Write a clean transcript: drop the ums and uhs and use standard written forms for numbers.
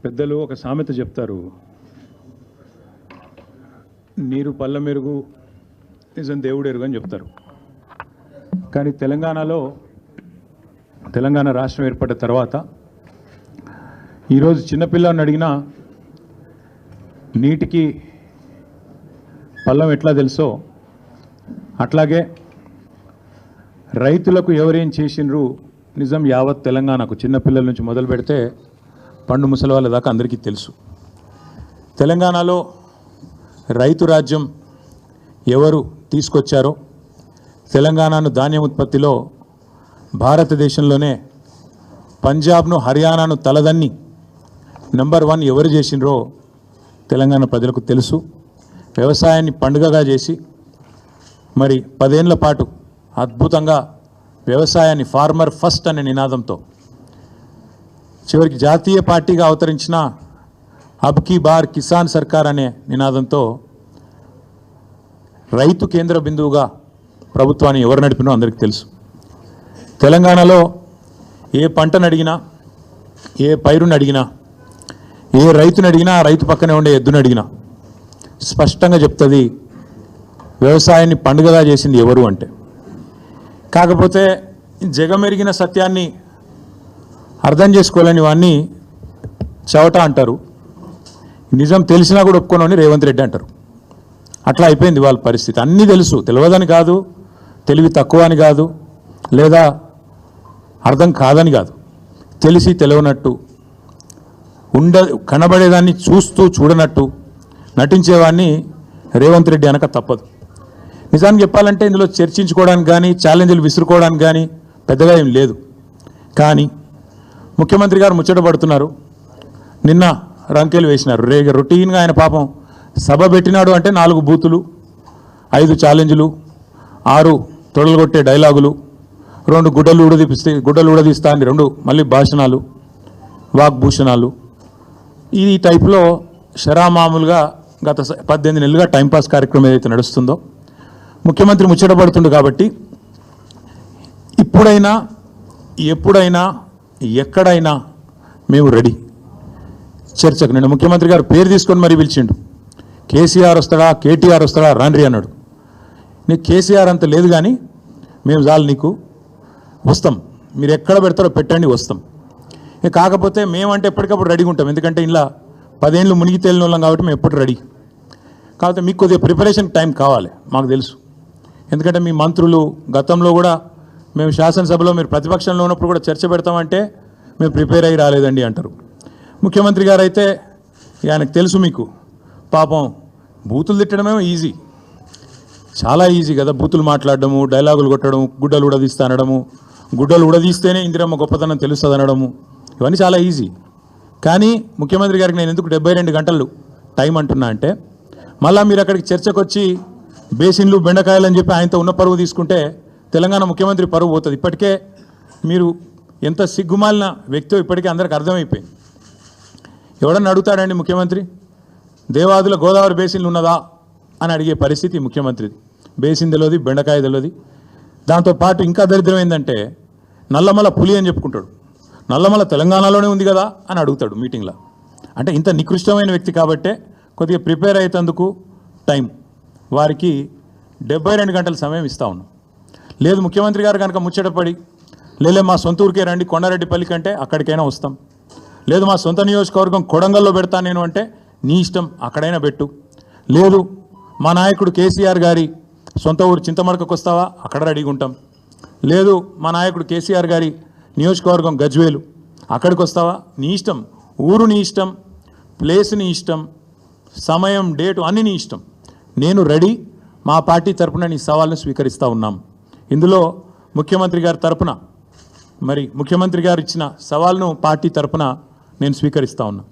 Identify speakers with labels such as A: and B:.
A: పెద్దలు ఒక సామెత చెప్తారు, నీరు పళ్ళ మెరుగు నిజం దేవుడు ఎరుగు అని చెప్తారు. కానీ తెలంగాణ రాష్ట్రం ఏర్పడ్డ తర్వాత ఈరోజు చిన్నపిల్లని అడిగినా నీటికి పళ్ళం ఎట్లా తెలుసో అట్లాగే రైతులకు ఎవరేం చేసినరు నిజం యావత్ తెలంగాణకు చిన్నపిల్లల నుంచి మొదలు పెడితే పండు ముసలి వాళ్ళ దాకా అందరికీ తెలుసు. తెలంగాణలో రైతు రాజ్యం ఎవరు తీసుకొచ్చారో, తెలంగాణను ధాన్యం ఉత్పత్తిలో భారతదేశంలోనే పంజాబ్ను హర్యానాను తలదన్ని నెంబర్ 1 ఎవరు చేసినరో తెలంగాణ ప్రజలకు తెలుసు. వ్యవసాయాన్ని పండుగగా చేసి మరి 10 ఏళ్ల పాటు అద్భుతంగా వ్యవసాయాన్ని ఫార్మర్ ఫస్ట్ అనే నినాదంతో చివరికి జాతీయ పార్టీగా అవతరించిన అబ్ కీ బార్ కిసాన్ సర్కార్ అనే నినాదంతో రైతు కేంద్ర బిందువుగా ప్రభుత్వాన్ని ఎవరు నడిపినో అందరికీ తెలుసు. తెలంగాణలో ఏ పంటను అడిగినా, ఏ పైరుని అడిగినా, ఏ రైతుని అడిగినా, ఆ రైతు పక్కనే ఉండే ఎద్దుని అడిగినా స్పష్టంగా చెప్తుంది వ్యవసాయాన్ని పండుగగా చేసింది ఎవరు అంటే. కాకపోతే జగమెరిగిన సత్యాన్ని అర్థం చేసుకోలేని వాడిని చవట అంటారు, నిజం తెలిసినా కూడా ఒప్పుకోనని రేవంత్ రెడ్డి అంటారు. అట్లా అయిపోయింది వాళ్ళ పరిస్థితి. అన్నీ తెలుసు, తెలియదని కాదు, తెలివి తక్కువ అని కాదు, లేదా అర్థం కాదని కాదు, తెలిసి తెలియనట్టు కనబడేదాన్ని చూస్తూ చూడనట్టు నటించేవాడిని రేవంత్ రెడ్డి అనక తప్పదు. నిజానికి చెప్పాలంటే ఇందులో చర్చించుకోవడానికి కానీ ఛాలెంజ్లు విసురుకోవడానికి కానీ పెద్దగా ఏం లేదు. కానీ ముఖ్యమంత్రి గారు ముచ్చట పడుతున్నారు, నిన్న రంకెలు వేసినారు. రొటీన్గా ఆయన పాపం సభ పెట్టినాడు అంటే 4 బూతులు, 5 ఛాలెంజ్లు, 6 తొడలుగొట్టే డైలాగులు, 2 గుడ్డలు ఊడదీస్తా అని 2 మళ్ళీ భాషణాలు, వాగ్భూషణాలు. ఈ టైప్లో షరామామూలుగా గత 18 నెలలుగా టైంపాస్ కార్యక్రమం ఏదైతే నడుస్తుందో ముఖ్యమంత్రి ముచ్చట పడుతుండు. కాబట్టి ఇప్పుడైనా ఎప్పుడైనా ఎక్కడైనా మేము రెడీ చర్చకు. నేను ముఖ్యమంత్రి గారు పేరు తీసుకొని మరీ పిలిచిండు. కేసీఆర్ వస్తాడా, కేటీఆర్ వస్తాడా, రాండ్రి అన్నాడు. నీకు కేసీఆర్ అంత లేదు కానీ మేము చాలు నీకు, వస్తాం, మీరు ఎక్కడ పెడతారో పెట్టండి, వస్తాం. కాకపోతే మేమంటే ఎప్పటికప్పుడు రెడీగా ఉంటాం, ఎందుకంటే ఇలా 10 ఏళ్ళు మునిగి తేలిన వాళ్ళం కాబట్టి మేము ఎప్పుడు రెడీ. కాకపోతే మీకు కొద్దిగా ప్రిపరేషన్ టైం కావాలి, మాకు తెలుసు. ఎందుకంటే మీ మంత్రులు గతంలో కూడా మేము శాసనసభలో మీరు ప్రతిపక్షంలో ఉన్నప్పుడు కూడా చర్చ పెడతామంటే మేము ప్రిపేర్ అయ్యి రాలేదండి అంటారు. ముఖ్యమంత్రి గారు అయితే ఆయనకు తెలుసు, మీకు పాపం బూతులు తిట్టడమే ఈజీ, చాలా ఈజీ కదా. బూతులు మాట్లాడడము, డైలాగులు కొట్టడం, గుడ్డలు ఉడదీస్తా అనడము, గుడ్డలు ఉడదీస్తేనే ఇందిరమ్మ గొప్పతనం తెలుస్తుంది అనడము, ఇవన్నీ చాలా ఈజీ. కానీ ముఖ్యమంత్రి గారికి నేను ఎందుకు 72 గంటలు టైం అంటున్నా అంటే, మళ్ళీ మీరు అక్కడికి చర్చకు వచ్చి బేసిన్లు బెండకాయలు అని చెప్పి ఆయనతో ఉన్న పరువు తీసుకుంటే తెలంగాణ ముఖ్యమంత్రి పరువు పోతుంది. ఇప్పటికే మీరు ఎంత సిగ్గుమాలిన వ్యక్తో ఇప్పటికే అందరికి అర్థమైపోయింది. ఎవడన్నా అడుగుతాడండి ముఖ్యమంత్రి, దేవాదుల గోదావరి బేసిన్లు ఉన్నదా అని అడిగే పరిస్థితి ముఖ్యమంత్రిది. బేసిన్ తెలియదు, బెండకాయ తెలియదు. దాంతోపాటు ఇంకా దరిద్రం ఏంటంటే నల్లమల పులి అని చెప్పుకుంటాడు. నల్లమల తెలంగాణలోనే ఉంది కదా అని అడుగుతాడు మీటింగ్లో. అంటే ఇంత నికృష్టమైన వ్యక్తి కాబట్టే కొద్దిగా ప్రిపేర్ అయ్యేందుకు టైం, వారికి 72 గంటల సమయం ఇస్తా ఉన్నాం. లేదు ముఖ్యమంత్రి గారు కనుక ముచ్చటపడి లేలే మా సొంత ఊరికే రండి కొండారెడ్డిపల్లి కంటే అక్కడికైనా వస్తాం, లేదు మా సొంత నియోజకవర్గం కొడంగల్లో పెడతాను నేను అంటే నీ ఇష్టం, అక్కడైనా పెట్టు. లేదు మా నాయకుడు కేసీఆర్ గారి సొంత ఊరు చింతమడకకు వస్తావా, అక్కడ రెడీగా ఉంటాం. లేదు మా నాయకుడు కేసీఆర్ గారి నియోజకవర్గం గజ్వేలు, అక్కడికి వస్తావా, నీ ఇష్టం. ఊరు నీ ఇష్టం, ప్లేస్ నీ ఇష్టం, సమయం డేటు అన్నీ నీ ఇష్టం. నేను రెడీ, మా పార్టీ తరపున నీ సవాల్ను స్వీకరిస్తూ ఉన్నాం. ఇందులో ముఖ్యమంత్రి గారి తరపున ముఖ్యమంత్రి గారు ఇచ్చిన సవాల్ను పార్టీ తరపున నేను స్వీకరిస్తూ ఉన్నా.